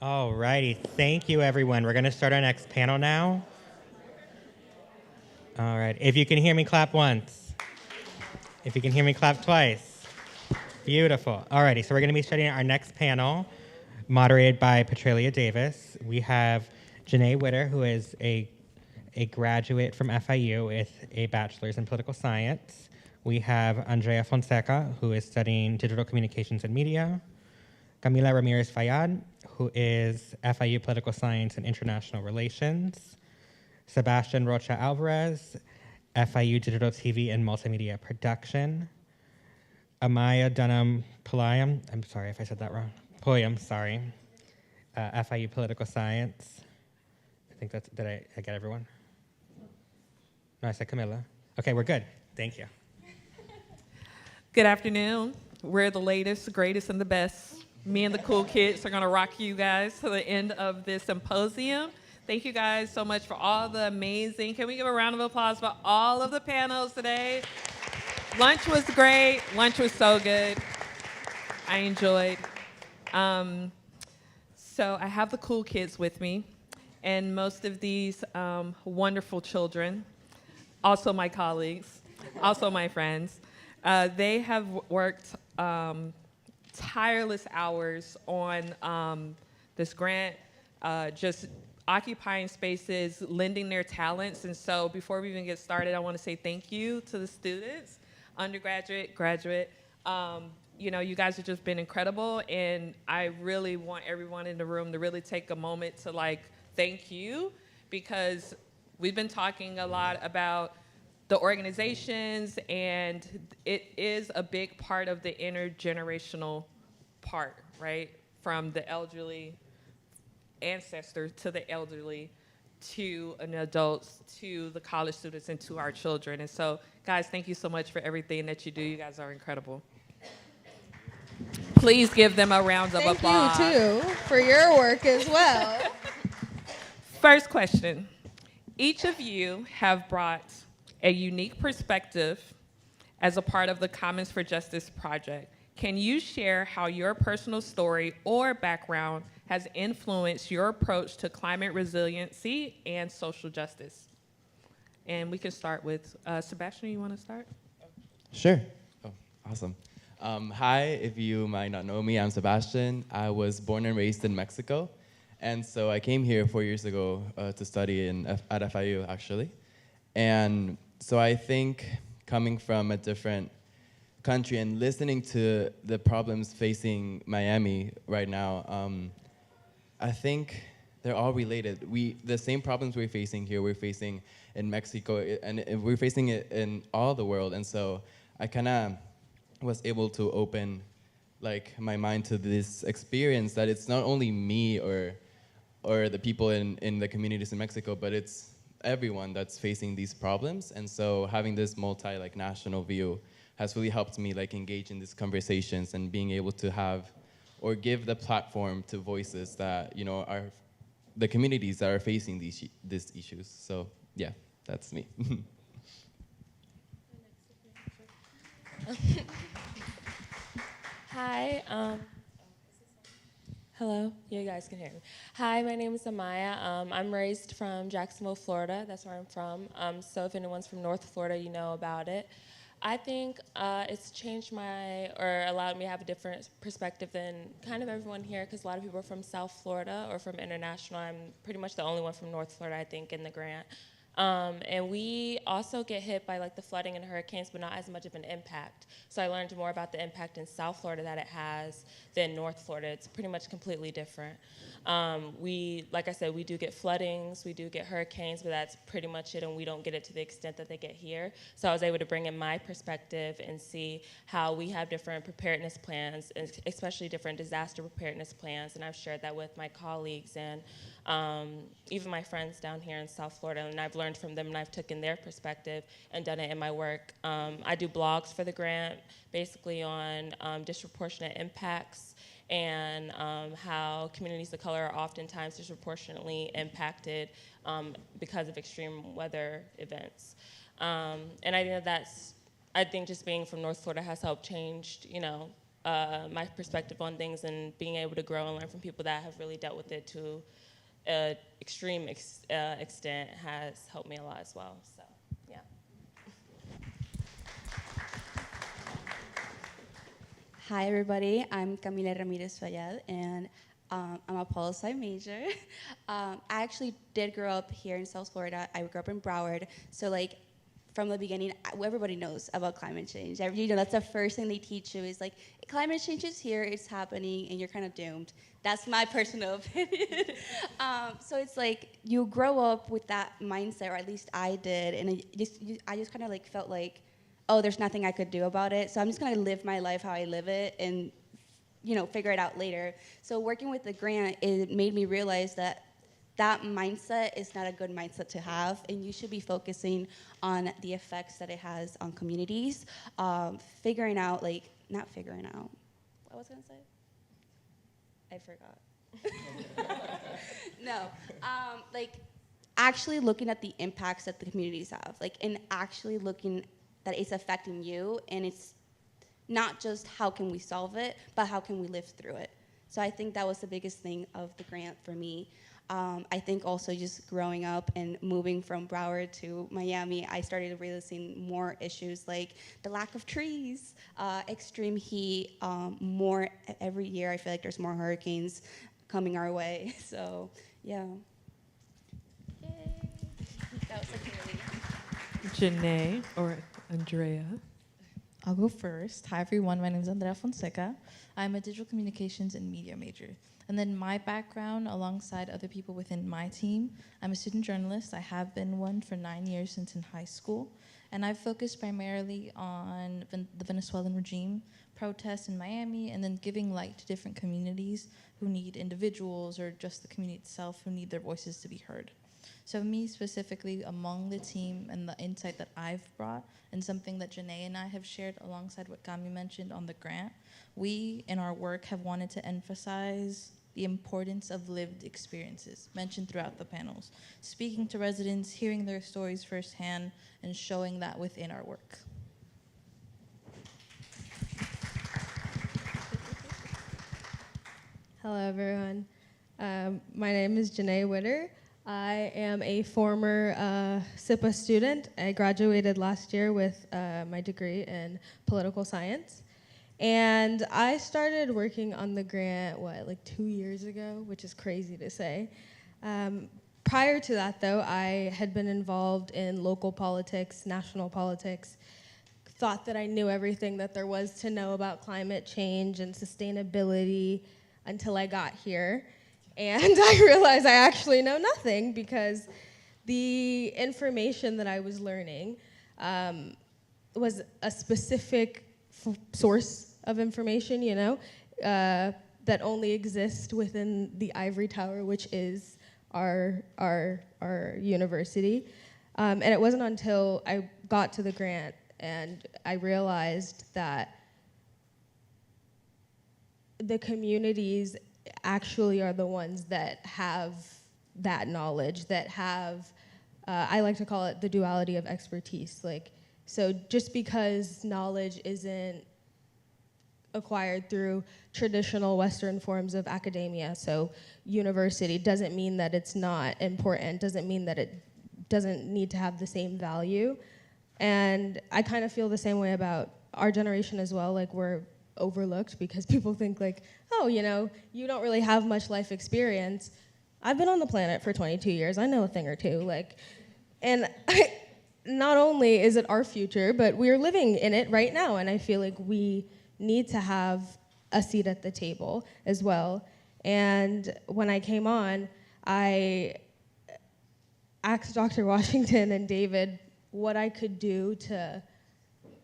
All righty. Thank you, everyone. We're going to start our next panel now. All right. If you can hear me, clap once. If you can hear me, clap twice. Beautiful. All righty. So we're going to be studying our next panel, moderated by Petralia Davis. We have Janae Witter, who is a graduate from FIU with a bachelor's in political science. We have Andrea Fonseca, who is studying digital communications and media. Camila Ramirez Fayad, who is FIU Political Science and International Relations. Sebastian Rocha Alvarez, FIU Digital TV and Multimedia Production. Amaya Dunham Pulayam, I'm sorry if I said that wrong. Puyam, sorry. FIU Political Science. I think that's, did I get everyone? No, I said Camila. Okay, we're good. Thank you. Good afternoon. We're the latest, the greatest, and the best. Me and the cool kids are going to rock you guys to the end of this symposium. Thank you guys so much for all the amazing, can we give a round of applause for all of the panels today? Lunch was great. Lunch was so good. I enjoyed. So I have the cool kids with me, and most of these wonderful children, also my colleagues, also my friends, they have worked tireless hours on this grant, just occupying spaces, lending their talents. And so before we even get started, I want to say thank you to the students, undergraduate, graduate. You guys have just been incredible, and I really want everyone in the room to really take a moment to thank you, because we've been talking a lot about the organizations, and it is a big part of the intergenerational part, right? From the elderly ancestors to the elderly, to an adults, to the college students, and to our children. And so, guys, thank you so much for everything that you do. You guys are incredible. Please give them a round of applause. Thank you, too, for your work as well. First question. Each of you have brought a unique perspective as a part of the Commons for Justice project. Can you share how your personal story or background has influenced your approach to climate resiliency and social justice? And we can start with Sebastian. You want to start? Sure. Oh, awesome. Hi, if you might not know me, I'm Sebastian. I was born and raised in Mexico. And so I came here 4 years ago to study at FIU, actually. And so I think coming from a different country and listening to the problems facing Miami right now, I think they're all related. The same problems we're facing here, we're facing in Mexico, and we're facing it in all the world. And so I kind of was able to open my mind to this experience that it's not only me or the people in the communities in Mexico, but it's everyone that's facing these problems. And so having this national view has really helped me engage in these conversations and being able to have or give the platform to voices that are the communities that are facing these issues. So yeah, that's me. Hi. Hello. You guys can hear me. Hi, my name is Amaya. I'm raised from Jacksonville, Florida. That's where I'm from. So if anyone's from North Florida, you know about it. I think it's changed or allowed me to have a different perspective than kind of everyone here, because a lot of people are from South Florida or from International. I'm pretty much the only one from North Florida, I think, in the grant. And we also get hit by the flooding and hurricanes, but not as much of an impact. So I learned more about the impact in South Florida that it has than North Florida. It's pretty much completely different. Like I said, we do get floodings, we do get hurricanes, but that's pretty much it, and we don't get it to the extent that they get here. So I was able to bring in my perspective and see how we have different preparedness plans, and especially different disaster preparedness plans, and I've shared that with my colleagues and even my friends down here in South Florida, and I've learned from them, and I've taken their perspective and done it in my work. I do blogs for the grant, basically on disproportionate impacts and how communities of color are oftentimes disproportionately impacted because of extreme weather events. And I think I think just being from North Florida has helped change, my perspective on things, and being able to grow and learn from people that have really dealt with it to an extreme extent has helped me a lot as well. So, yeah. Hi, everybody. I'm Camila Ramirez Fayad, and I'm a poli sci major. I actually did grow up here in South Florida. I grew up in Broward, so like from the beginning, everybody knows about climate change. You know, that's the first thing they teach you is like, climate change is here, it's happening, and you're kind of doomed. That's my personal opinion. So it's like you grow up with that mindset, or at least I did, and I just kind of like felt like, oh, there's nothing I could do about it. So I'm just gonna live my life how I live it, and you know, figure it out later. So working with the grant, it made me realize that that mindset is not a good mindset to have, and you should be focusing on the effects that it has on communities. Figuring out, like, not figuring out, what was I gonna say? I forgot. No, like, actually looking at the impacts that the communities have, like, and actually looking that it's affecting you, and it's not just how can we solve it, but how can we live through it. So I think that was the biggest thing of the grant for me. I think also just growing up and moving from Broward to Miami, I started realizing more issues like the lack of trees, extreme heat, more every year. I feel like there's more hurricanes coming our way. So yeah. Yay. That was like really. Janae or Andrea. I'll go first. Hi, everyone. My name is Andrea Fonseca. I'm a digital communications and media major. And then my background, alongside other people within my team, I'm a student journalist. I have been one for 9 years since in high school. And I've focused primarily on the Venezuelan regime, protests in Miami, and then giving light to different communities who need individuals or just the community itself who need their voices to be heard. So me specifically among the team and the insight that I've brought and something that Janae and I have shared alongside what Kami mentioned on the grant, we in our work have wanted to emphasize the importance of lived experiences mentioned throughout the panels, speaking to residents, hearing their stories firsthand, and showing that within our work. Hello, everyone. My name is Janae Witter. I am a former SIPA student. I graduated last year with my degree in political science. And I started working on the grant, like 2 years ago, which is crazy to say. Prior to that, though, I had been involved in local politics, national politics, thought that I knew everything that there was to know about climate change and sustainability until I got here. And I realized I actually know nothing because the information that I was learning was a specific source of information, you know, that only exists within the ivory tower, which is our university. And it wasn't until I got to the grant and I realized that the communities actually are the ones that have that knowledge, that have, I like to call it the duality of expertise. Like, so just because knowledge isn't acquired through traditional Western forms of academia, so university, doesn't mean that it's not important, doesn't mean that it doesn't need to have the same value. And I kind of feel the same way about our generation as well. Like, we're overlooked because people think like, oh, you know, you don't really have much life experience. I've been on the planet for 22 years. I know a thing or two. Like, and not only is it our future, but we're living in it right now. And I feel like we need to have a seat at the table as well. And when I came on, I asked Dr. Washington and David what I could do to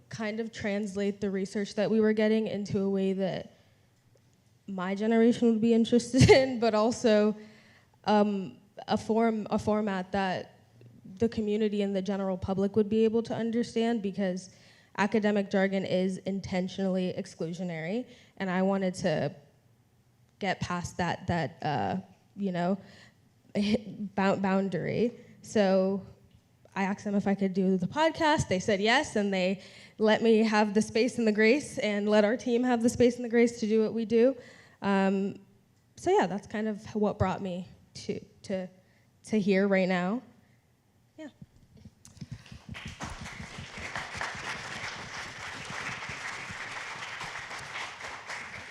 kind of translate the research that we were getting into a way that my generation would be interested in, but also a format that the community and the general public would be able to understand, because academic jargon is intentionally exclusionary, and I wanted to get past that you know, boundary. So I asked them if I could do the podcast. They said yes, and they let me have the space and the grace, and let our team have the space and the grace to do what we do. So yeah, that's kind of what brought me to here right now. Yeah.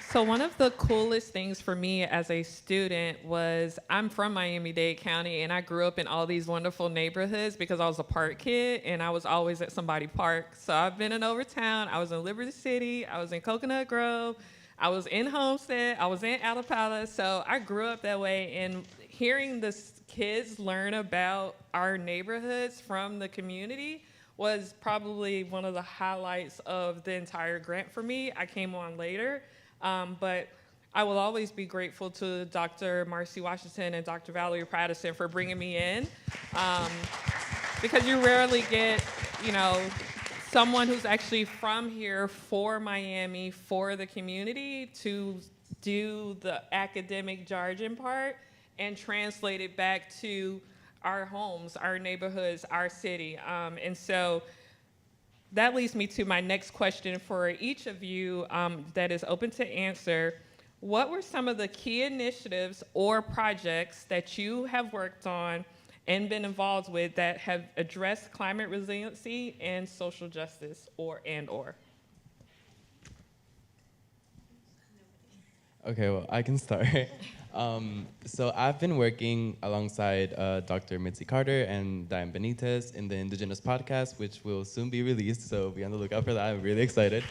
So one of the coolest things for me as a student was I'm from Miami-Dade County, and I grew up in all these wonderful neighborhoods because I was a park kid, and I was always at somebody park. So I've been in Overtown, I was in Liberty City, I was in Coconut Grove, I was in Homestead, I was in Alapala. So I grew up that way, and hearing the kids learn about our neighborhoods from the community was probably one of the highlights of the entire grant for me. I came on later. But I will always be grateful to Dr. Marcy Washington and Dr. Valerie Patterson for bringing me in, because you rarely get, someone who's actually from here for Miami, for the community, to do the academic jargon part and translate it back to our homes, our neighborhoods, our city. And so that leads me to my next question for each of you, that is open to answer. What were some of the key initiatives or projects that you have worked on and been involved with that have addressed climate resiliency and social justice, or? Okay, well, I can start. So I've been working alongside Dr. Mitzi Carter and Diane Benitez in the Indigenous podcast, which will soon be released, so be on the lookout for that. I'm really excited.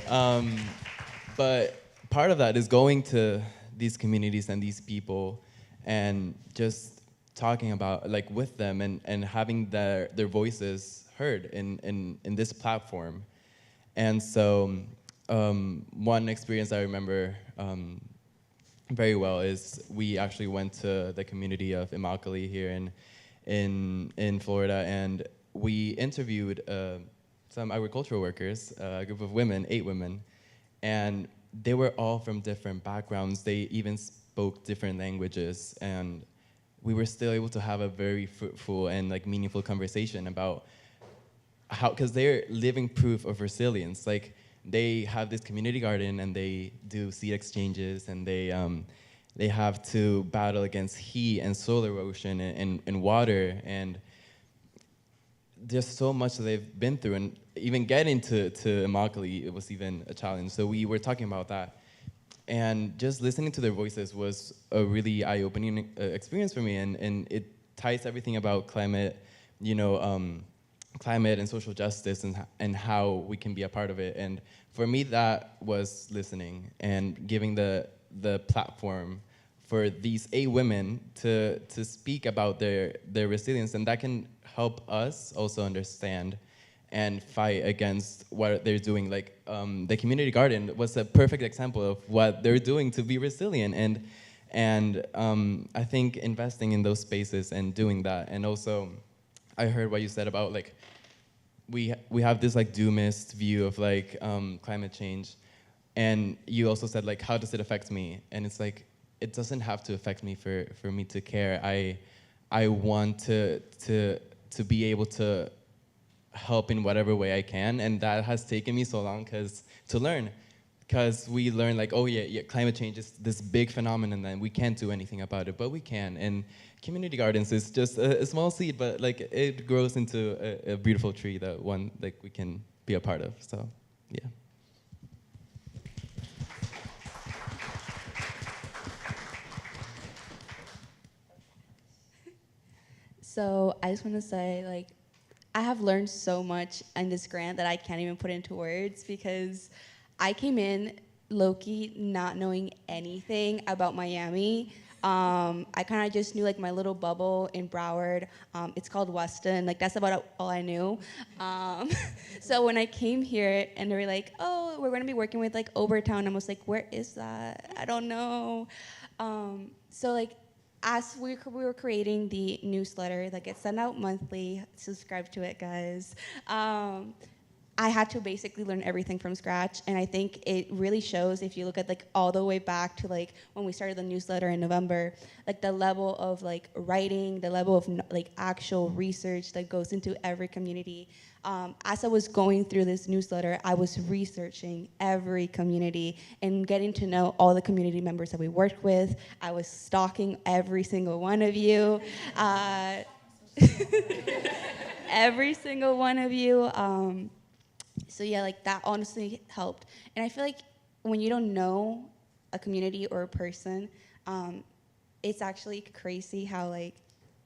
But part of that is going to these communities and these people and just talking about, like, with them and having their voices heard in this platform. And so one experience I remember very well is we actually went to the community of Immokalee here in Florida, and we interviewed some agricultural workers, a group of women, 8 women, and they were all from different backgrounds. They even spoke different languages, and we were still able to have a very fruitful and meaningful conversation about how, because they're living proof of resilience. Like, they have this community garden and they do seed exchanges, and they have to battle against heat and soil erosion and water, and there's so much that they've been through, and even getting to Immokalee, it was even a challenge. So we were talking about that, and just listening to their voices was a really eye-opening experience for me, and it ties everything about climate, climate and social justice and how we can be a part of it. And for me, that was listening and giving the platform for these 8 women to speak about their resilience, and that can help us also understand and fight against what they're doing. Like, the community garden was a perfect example of what they're doing to be resilient, and I think investing in those spaces and doing that. And also, I heard what you said about we have this doomist view of climate change, and you also said how does it affect me? And it's it doesn't have to affect me for me to care. I want to be able to help in whatever way I can, and that has taken me so long to learn. Because we learn oh yeah, climate change is this big phenomenon and we can't do anything about it, but we can. And community gardens is just a small seed, but it grows into a beautiful tree that we can be a part of. So yeah. So I just want to say, I have learned so much in this grant that I can't even put into words, because I came in low-key not knowing anything about Miami. I kind of just knew my little bubble in Broward. It's called Weston. That's about all I knew. So when I came here and they were like, oh, we're going to be working with Overtown, I was like, where is that? I don't know. So as we were creating the newsletter that gets sent out monthly, subscribe to it, guys. I had to basically learn everything from scratch, and I think it really shows if you look at like all the way back to like when we started the newsletter in November, like the level of like writing, the level of like actual research that goes into every community. As I was going through this newsletter, I was researching every community and getting to know all the community members that we worked with. I was stalking every single one of you. Every single one of you. So yeah, like that honestly helped. And I feel like when you don't know a community or a person, it's actually crazy how like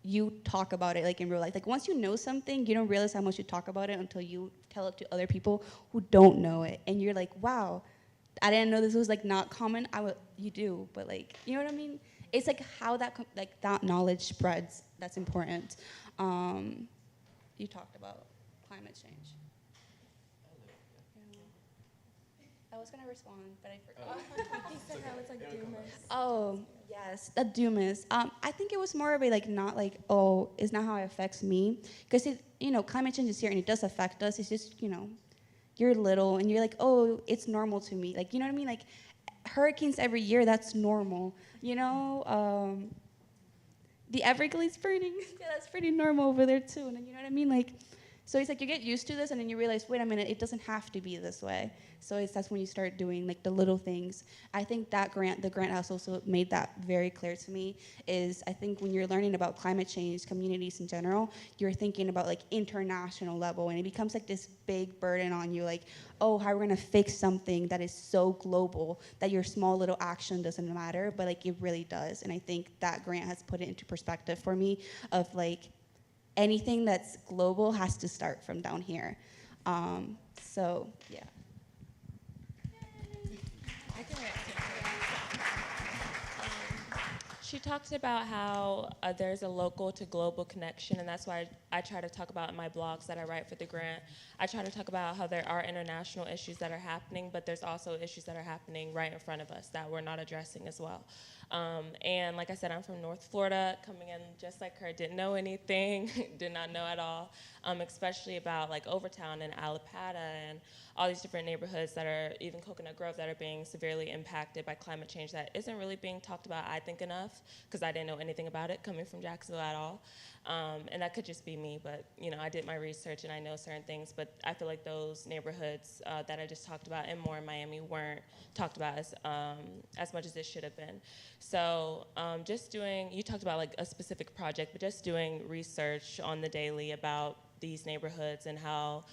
you talk about it like in real life. Like once you know something, you don't realize how much you talk about it until you tell it to other people who don't know it. And you're like, wow, I didn't know this was like not common. You do, but like, you know what I mean? It's like how that that knowledge spreads. That's important. You talked about climate change. I was gonna respond, but I forgot. He said how it's like doomers. Oh, yes, the doomers. I think it was more of a like not like, oh, it's not how it affects me, because climate change is here and it does affect us. It's just you're little and you're like, oh, it's normal to me. Like, you know what I mean? Like hurricanes every year, that's normal. The Everglades burning, yeah, that's pretty normal over there too. And you know what I mean? Like, so it's like you get used to this and then you realize, wait a minute, it doesn't have to be this way. So that's when you start doing like the little things. I think the grant has also made that very clear to me, is I think when you're learning about climate change, communities in general, you're thinking about like international level, and it becomes like this big burden on you, like, oh, how are we gonna fix something that is so global that your small little action doesn't matter, but like it really does. And I think that grant has put it into perspective for me of like, anything that's global has to start from down here. So, yeah. She talked about how there's a local to global connection, and that's why I try to talk about in my blogs that I write for the grant. I try to talk about how there are international issues that are happening, but there's also issues that are happening right in front of us that we're not addressing as well. And like I said, I'm from North Florida, coming in just like her, didn't know anything, did not know at all, especially about like Overtown and Alapata and all these different neighborhoods that are, even Coconut Grove, that are being severely impacted by climate change that isn't really being talked about, I think, enough, because I didn't know anything about it coming from Jacksonville at all. And that could just be me, but I did my research and I know certain things, but I feel like those neighborhoods that I just talked about and more in Miami weren't talked about as much as it should have been. So you talked about like a specific project, but just doing research on the daily about these neighborhoods and how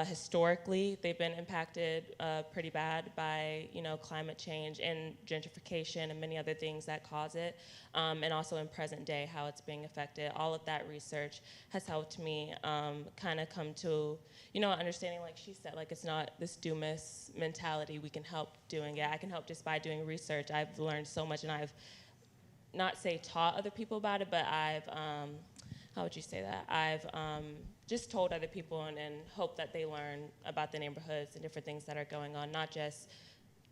historically they've been impacted pretty bad by climate change and gentrification and many other things that cause it, and also in present day how it's being affected. All of that research has helped me kind of come to understanding, like she said, like it's not this doomist mentality. We can help doing it. I can help just by doing research. I've learned so much, and I've not taught other people about it, but I've how would you say that? I've just told other people and hope that they learn about the neighborhoods and different things that are going on, not just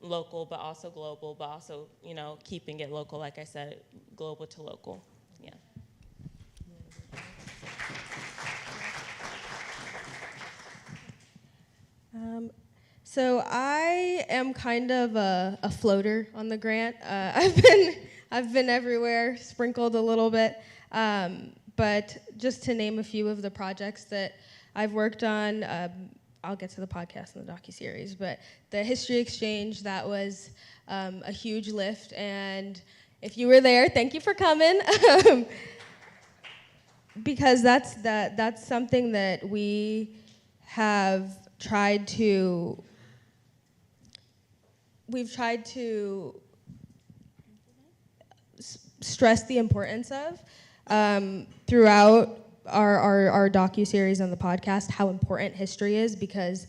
local, but also global, but also, keeping it local, like I said, global to local, yeah. So I am kind of a floater on the grant. I've been everywhere, sprinkled a little bit. But just to name a few of the projects that I've worked on, I'll get to the podcast and the docuseries, but the History Exchange, that was a huge lift, and if you were there, thank you for coming, because that's something that we have tried to stress the importance of. Throughout our docuseries on the podcast, how important history is, because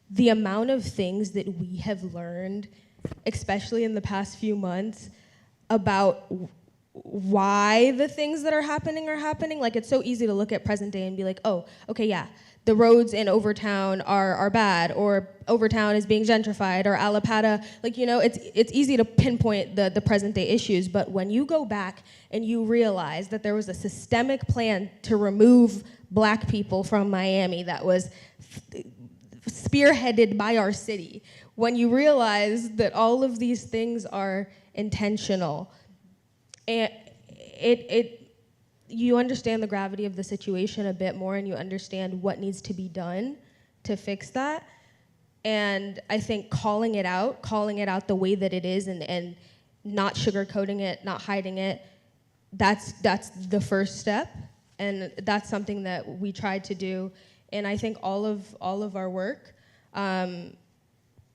the amount of things that we have learned, especially in the past few months, about why the things that are happening, like it's so easy to look at present day and be like, oh, okay, yeah, the roads in Overtown are bad, or Overtown is being gentrified, or Alapata, like, it's easy to pinpoint the present day issues, but when you go back and you realize that there was a systemic plan to remove black people from Miami that was spearheaded by our city. When you realize that all of these things are intentional, and you understand the gravity of the situation a bit more, and you understand what needs to be done to fix that. And I think calling it out the way that it is, and not sugarcoating it, not hiding it, that's the first step. And that's something that we tried to do. And I think all of our work.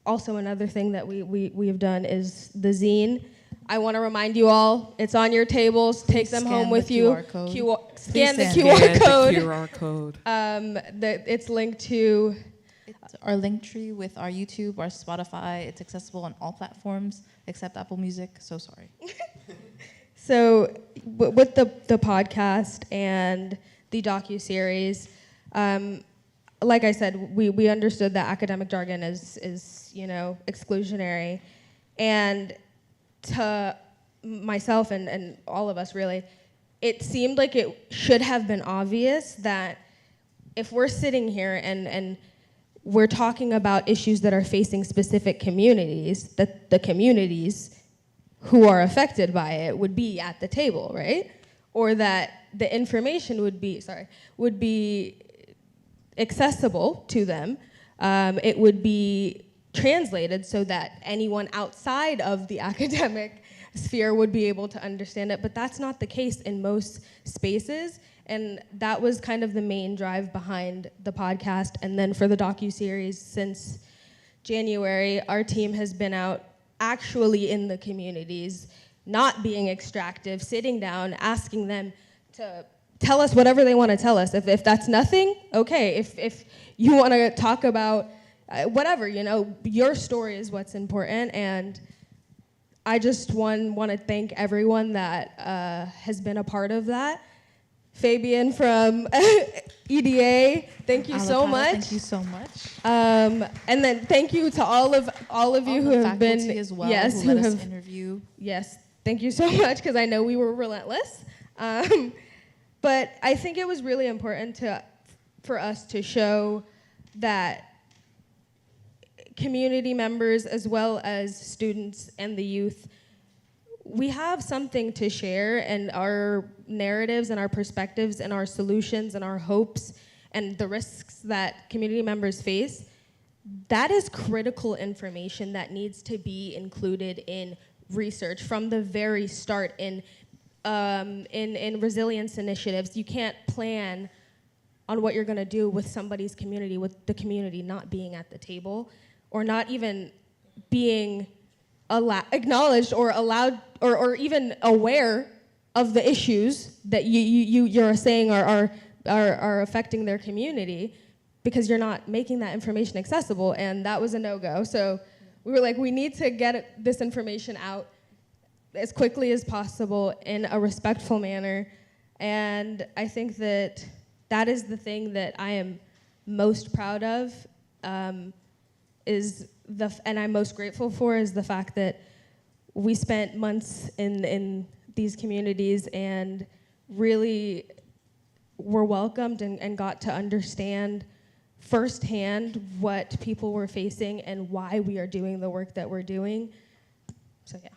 Also, another thing that we have done is the zine. I want to remind you all, it's on your tables. Take them home with you. Scan the QR code. QR code. It's linked to. It's our link tree with our YouTube, our Spotify. It's accessible on all platforms except Apple Music. So sorry. So with the podcast and the docuseries, like I said, we understood that academic jargon is exclusionary, and to myself and all of us really, it seemed like it should have been obvious that if we're sitting here and we're talking about issues that are facing specific communities, that the communities who are affected by it would be at the table, right? Or that the information would be accessible to them. It would be translated so that anyone outside of the academic sphere would be able to understand it, but that's not the case in most spaces. And that was kind of the main drive behind the podcast. And then for the docuseries, since January, our team has been out actually in the communities, not being extractive, sitting down, asking them to tell us whatever they want to tell us. If that's nothing, okay. If you want to talk about whatever, your story is what's important. And I just want to thank everyone that has been a part of that. Fabian from EDA, thank you so much. Thank you so much. And then thank you to all of you who have been as well, yes, who let us interview. Yes, thank you so much, because I know we were relentless. But I think it was really important for us to show that community members, as well as students and the youth, we have something to share, and our narratives and our perspectives and our solutions and our hopes and the risks that community members face, that is critical information that needs to be included in research from the very start. In resilience initiatives, you can't plan on what you're gonna do with somebody's community, with the community not being at the table, or not even being acknowledged or allowed or even aware of the issues that you're saying are affecting their community, because you're not making that information accessible. And that was a no-go. So we were like, we need to get this information out as quickly as possible in a respectful manner. And I think that is the thing that I am most proud of, and I'm most grateful for, is the fact that we spent months in these communities and really were welcomed and got to understand firsthand what people were facing and why we are doing the work that we're doing. So yeah.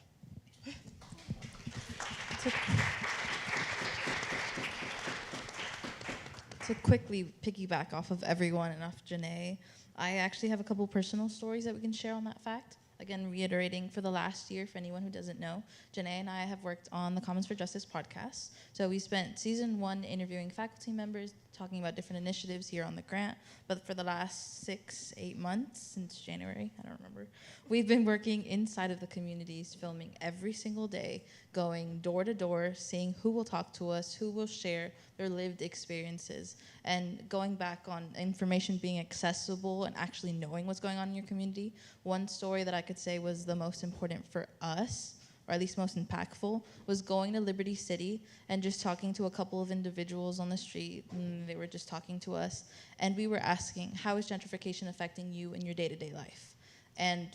To quickly piggyback off of everyone and off Janae, I actually have a couple personal stories that we can share on that fact. Again, reiterating, for the last year, for anyone who doesn't know, Janae and I have worked on the Commons for Justice podcast. So we spent season 1 interviewing faculty members, talking about different initiatives here on the grant. But for the last 6-8 months, since January, I don't remember, we've been working inside of the communities, filming every single day, going door to door, seeing who will talk to us, who will share their lived experiences, and going back on information being accessible and actually knowing what's going on in your community. One story that I could say was the most important for us, or at least most impactful, was going to Liberty City and just talking to a couple of individuals on the street, and they were just talking to us, and we were asking, how is gentrification affecting you in your day-to-day life? And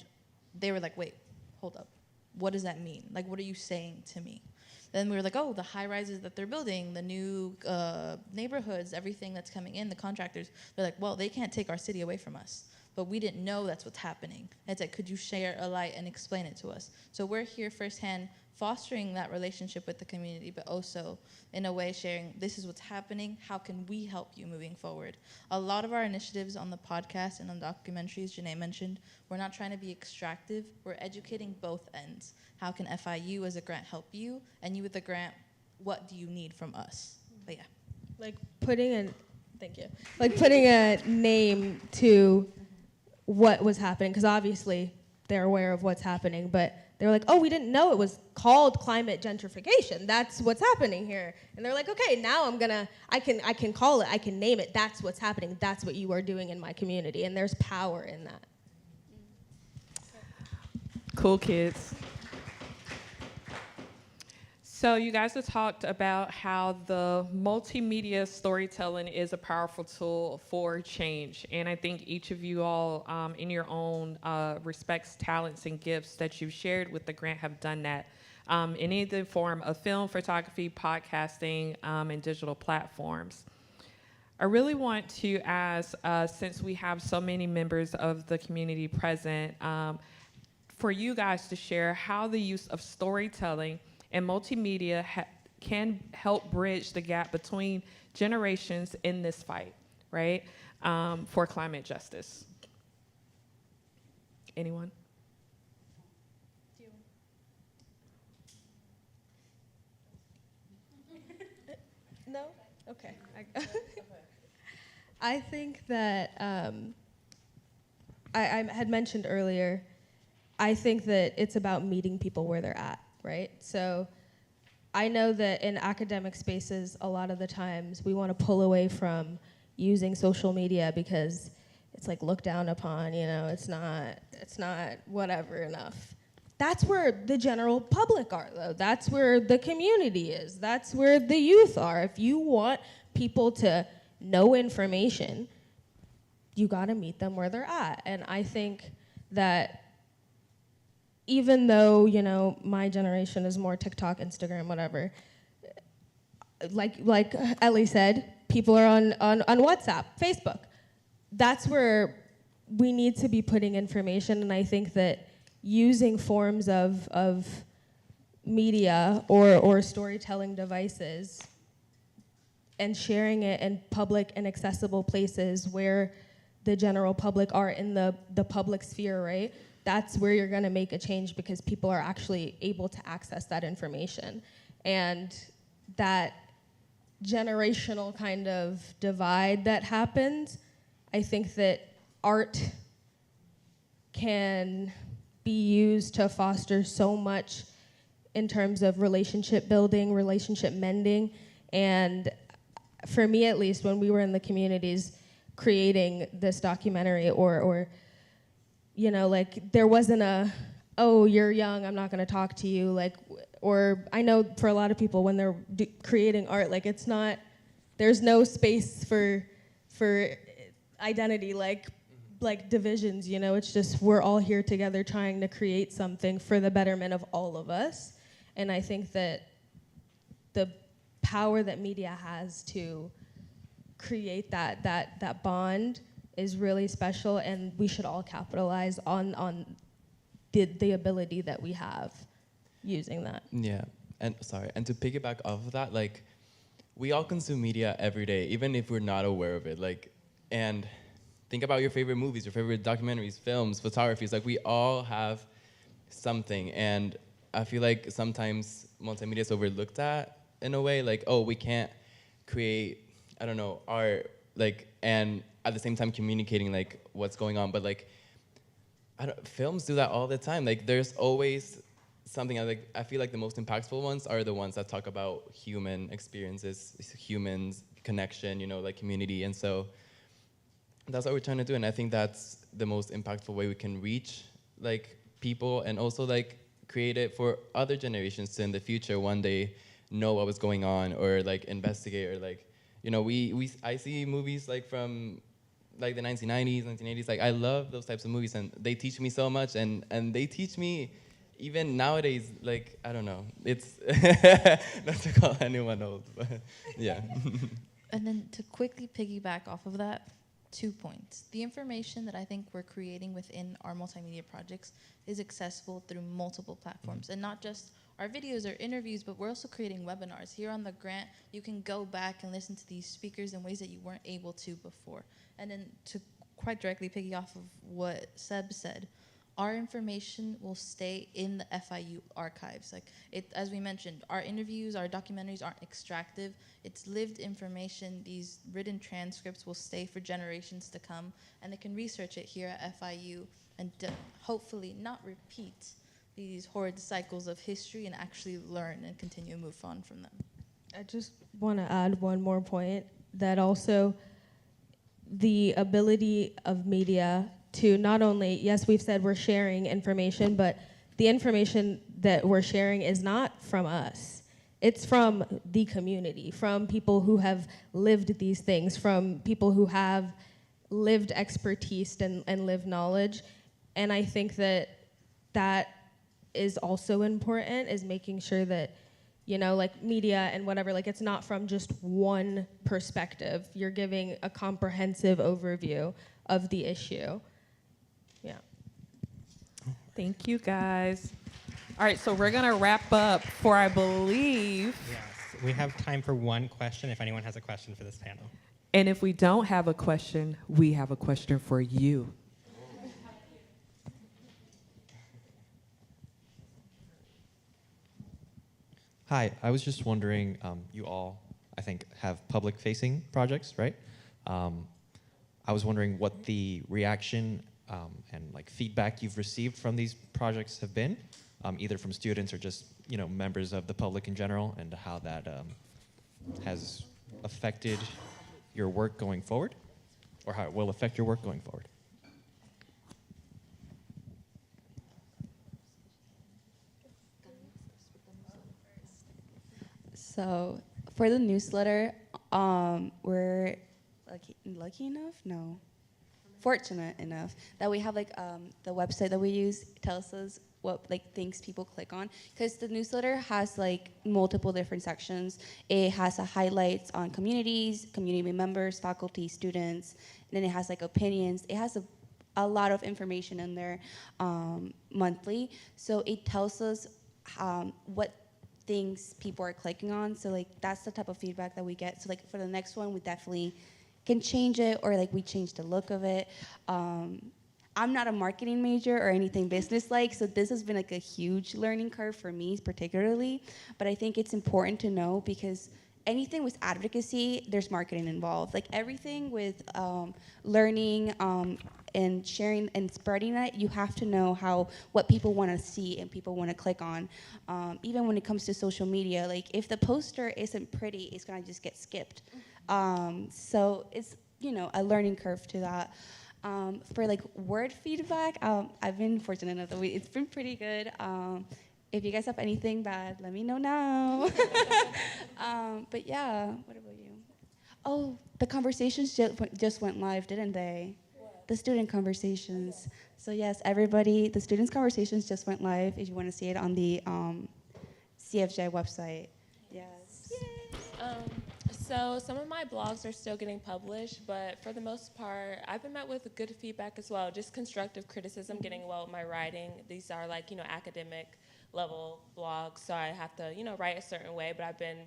they were like, wait, hold up, what does that mean? Like, what are you saying to me? Then we were like, oh, the high rises that they're building, the new neighborhoods, everything that's coming in, the contractors, they're like, well, they can't take our city away from us. but we didn't know that's what's happening. It's like, could you share a light and explain it to us? So we're here firsthand fostering that relationship with the community, but also in a way sharing, this is what's happening, how can we help you moving forward? A lot of our initiatives on the podcast and on documentaries Janae mentioned, we're not trying to be extractive, we're educating both ends. How can FIU as a grant help you? And you with the grant, what do you need from us? But yeah. Like putting a name to what was happening, because obviously they're aware of what's happening, but they were like, oh, we didn't know it was called climate gentrification. That's what's happening here. And they're like, okay, now I can call it, I can name it. That's what's happening. That's what you are doing in my community. And there's power in that. Cool kids. So you guys have talked about how the multimedia storytelling is a powerful tool for change. And I think each of you all, in your own respects, talents, and gifts that you've shared with the grant have done that in either form of film, photography, podcasting, and digital platforms. I really want to ask, since we have so many members of the community present, for you guys to share how the use of storytelling and multimedia can help bridge the gap between generations in this fight, right, for climate justice. Anyone? No? Okay. I think that I had mentioned earlier, I think that it's about meeting people where they're at, right? So I know that in academic spaces, a lot of the times we want to pull away from using social media because it's like looked down upon, it's not whatever enough. That's where the general public are, though. That's where the community is. That's where the youth are. If you want people to know information, you got to meet them where they're at. And I think that even though, my generation is more TikTok, Instagram, whatever, like Ellie said, people are on WhatsApp, Facebook. That's where we need to be putting information, and I think that using forms of media or storytelling devices and sharing it in public and accessible places where the general public are in the public sphere, right? That's where you're gonna make a change because people are actually able to access that information. And that generational kind of divide that happens, I think that art can be used to foster so much in terms of relationship building, relationship mending. And for me, at least, when we were in the communities creating this documentary or there wasn't oh, you're young, I'm not gonna talk to you, or I know for a lot of people when they're creating art, there's no space for identity, like divisions, it's just we're all here together trying to create something for the betterment of all of us. And I think that the power that media has to create that bond is really special, and we should all capitalize on the ability that we have using that. Yeah, and to piggyback off of that, we all consume media every day, even if we're not aware of it. And think about your favorite movies, your favorite documentaries, films, photographies. We all have something, and I feel like sometimes multimedia is overlooked at in a way. We can't create, art, and at the same time communicating what's going on. But films do that all the time. There's always something. I feel like the most impactful ones are the ones that talk about human experiences, humans, connection, community. And so that's what we're trying to do. And I think that's the most impactful way we can reach people, and also create it for other generations to in the future one day know what was going on, or investigate, or I see movies from the 1990s, 1980s. I love those types of movies, and they teach me so much, and they teach me even nowadays. I don't know, it's not to call anyone old, but yeah. And then to quickly piggyback off of that, 2 points. The information that I think we're creating within our multimedia projects is accessible through multiple platforms, and not just our videos or interviews, but we're also creating webinars. Here on the grant, you can go back and listen to these speakers in ways that you weren't able to before. And then to quite directly piggy off of what Seb said, our information will stay in the FIU archives. Like as we mentioned, our interviews, our documentaries aren't extractive. It's lived information. These written transcripts will stay for generations to come, and they can research it here at FIU and hopefully not repeat these horrid cycles of history and actually learn and continue to move on from them. I just want to add one more point, that also the ability of media to not only, yes, we've said we're sharing information, but the information that we're sharing is not from us. It's from the community, from people who have lived these things, from people who have lived expertise and lived knowledge. And I think that is also important, is making sure that, you know, like media and whatever, like it's not from just one perspective. You're giving a comprehensive overview of the issue. Yeah. Thank you, guys. All right, so we're gonna wrap up for, I believe. Yes, we have time for one question if anyone has a question for this panel. And if we don't have a question, we have a question for you. Hi, I was just wondering, you all, I think, have public-facing projects, right? I was wondering what the reaction and like feedback you've received from these projects have been, either from students or just members of the public in general, and how that has affected your work going forward, or how it will affect your work going forward. So for the newsletter, we're fortunate enough that we have like the website that we use tells us what like things people click on, because the newsletter has like multiple different sections. It has a highlights on communities, community members, faculty, students, and then it has like opinions. It has a lot of information in there monthly, so it tells us what things people are clicking on. So like that's the type of feedback that we get. So like for the next one, we definitely can change it, or like we change the look of it. I'm not a marketing major or anything business-like, so this has been like a huge learning curve for me particularly, but I think it's important to know, because anything with advocacy, there's marketing involved. Like everything with learning and sharing and spreading it, you have to know what people want to see and people want to click on. Even when it comes to social media, like if the poster isn't pretty, it's gonna just get skipped. So it's a learning curve to that. For like word feedback, I've been fortunate enough that it's been pretty good. If you guys have anything bad, let me know now. But yeah, what about you? Oh, the conversations just went live, didn't they? What? The student conversations. So yes, everybody, the students' conversations just went live. If you want to see it on the CFJ website. Yes. So some of my blogs are still getting published, but for the most part, I've been met with good feedback as well, just constructive criticism, getting well with my writing. These are like, academic level blogs, so I have to, write a certain way, but I've been,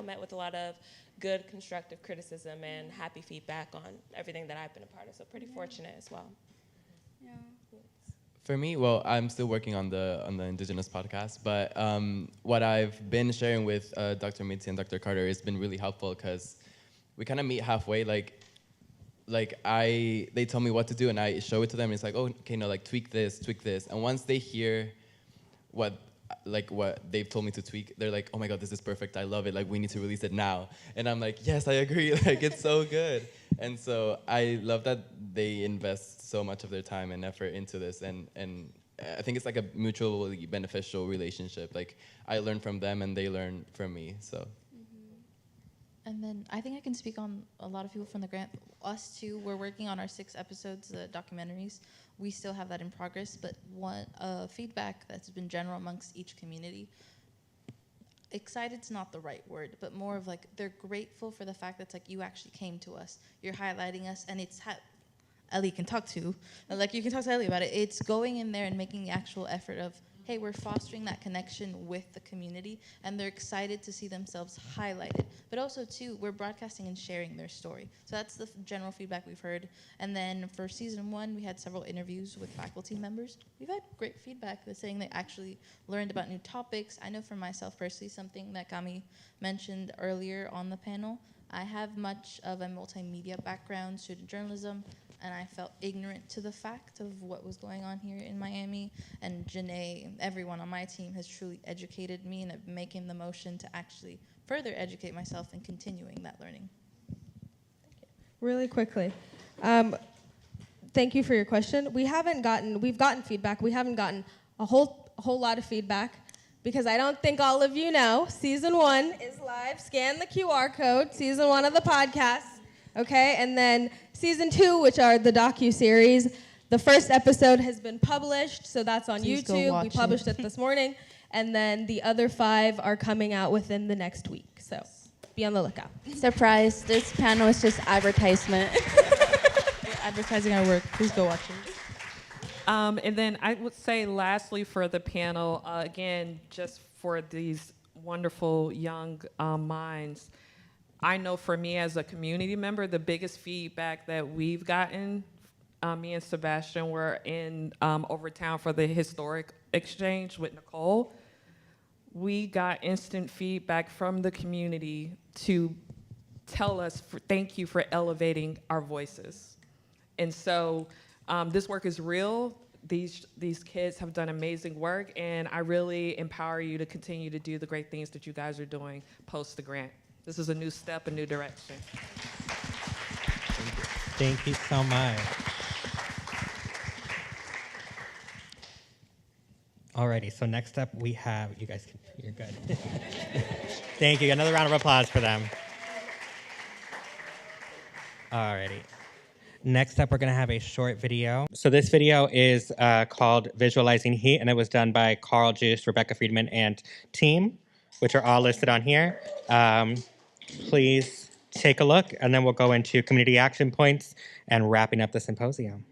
met with a lot of good constructive criticism and happy feedback on everything that I've been a part of, so pretty fortunate as well. Yeah. For me, well, I'm still working on the Indigenous podcast, but what I've been sharing with Dr. Mitzi and Dr. Carter has been really helpful, because we kind of meet halfway. They tell me what to do, and I show it to them. And it's like, oh, okay, no, like tweak this, and once they hear what they've told me to tweak, they're like, oh my God, this is perfect. I love it. Like, we need to release it now. And I'm like, yes, I agree. Like, it's so good. And so I love that they invest so much of their time and effort into this. And I think it's like a mutually beneficial relationship. Like, I learn from them and they learn from me, so. And then I think I can speak on a lot of people from the grant. Us too, we're working on our 6 episodes, the documentaries. We still have that in progress, but one feedback that's been general amongst each community, excited's not the right word, but more of like they're grateful for the fact that it's like you actually came to us, you're highlighting us, and it's Ellie can talk to. Like, you can talk to Ellie about it. It's going in there and making the actual effort of, hey, we're fostering that connection with the community, and they're excited to see themselves highlighted. But also, too, we're broadcasting and sharing their story. So that's the general feedback we've heard. And then for season 1, we had several interviews with faculty members. We've had great feedback. They're saying they actually learned about new topics. I know for myself personally, something that Kami mentioned earlier on the panel, I have much of a multimedia background, student journalism, and I felt ignorant to the fact of what was going on here in Miami. And Janae, everyone on my team has truly educated me, and I'm making the motion to actually further educate myself and continuing that learning. Really quickly, thank you for your question. We've gotten feedback. We haven't gotten a whole lot of feedback because I don't think all of you know, season 1 is live. Scan the QR code, season 1 of the podcast. Okay, and then season 2, which are the docu-series, the first episode has been published, so that's on Please go YouTube. watch We published it this morning, and then the other 5 are coming out within the next week. So be on the lookout. Surprise, this panel is just advertisement. We're advertising our work. Please go watch it. And then I would say lastly for the panel, again, just for these wonderful young minds, I know for me as a community member, the biggest feedback that we've gotten, me and Sebastian were in Overtown for the historic exchange with Nicole. We got instant feedback from the community to tell us thank you for elevating our voices. And so this work is real. These kids have done amazing work, and I really empower you to continue to do the great things that you guys are doing post the grant. This is a new step, a new direction. Thank you so much. Alrighty, so next up we have, you're good. Thank you, another round of applause for them. Alrighty. Next up, we're gonna have a short video. So this video is called Visualizing Heat, and it was done by Carl Juice, Rebecca Friedman, and team, which are all listed on here. Please take a look, and then we'll go into community action points and wrapping up the symposium.